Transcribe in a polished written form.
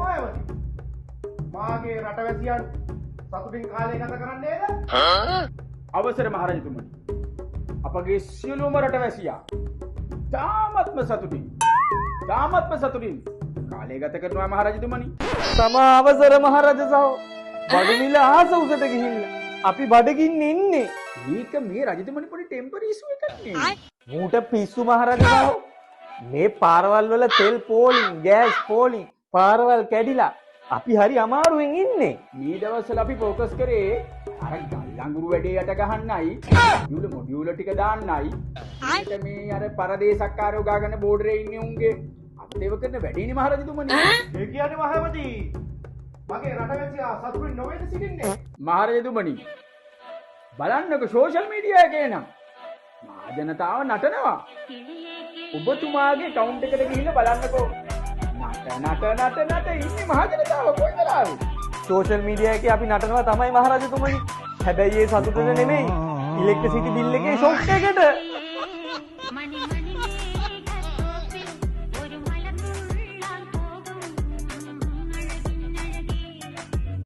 මායවති මාගේ රටවැසියන් සතුටින් කාලය ගත කරන්නේ නේද? අවසර මහරජතුමනි. අපගේ සියලුම රටවැසියා තාමත්ම සතුටින් කාලය ගත කරනවා මහරජතුමනි. තම අවසර මහරජසහෝ. බඩමිල ආස උසට ගිහිල්ලා අපි බඩගින්න ඉන්නේ. මේක මේ රජතුමනි පොඩි ටෙම්පරරි ඉෂුව එකක් නේ. මූට පිස්සු මහරජසහෝ. මේ පාරවල් වල තෙල් පෝලිං, ගෑස් පෝලිං, පාරවල් කැඩිලා අපි හරි අමාරුවෙන් ඉන්නේ. මේ දවස්වල අපි ફોකස් කරේ අර ගල්ලඟුරු වැඩේ යට ගහන්නයි, මොඩියුල ටික දාන්නයි. ඊට මේ අර පරදේශක්කාරයෝ ගාගෙන බෝඩරේ ඉන්නේ උන්ගේ අපදේව කරන වැඩේනේ මහරජතුමනි. ඒ කියන්නේ මායවති මගේ රටවැසියා සතුටින් නොවේද සිටින්නේ? මහරජතුමනි බලන්නකො සෝෂල් මීඩියා එකේ නම් මහජනතාව නටනවා. ඔබතුමාගේ කවුන්ට් එකට ගිහිල්ලා බලන්නකෝ. නට ඉන්නේ මහජනතාව කොයි වෙලාවෙ? සෝෂල් මීඩියා එකේ අපි නටනවා තමයි මහරජතුමනි. හැබැයි ඒ සතුටට නෙමෙයි. ඉලෙක්ට්‍රිසිටි බිල් එකේ ෂොක් එකට.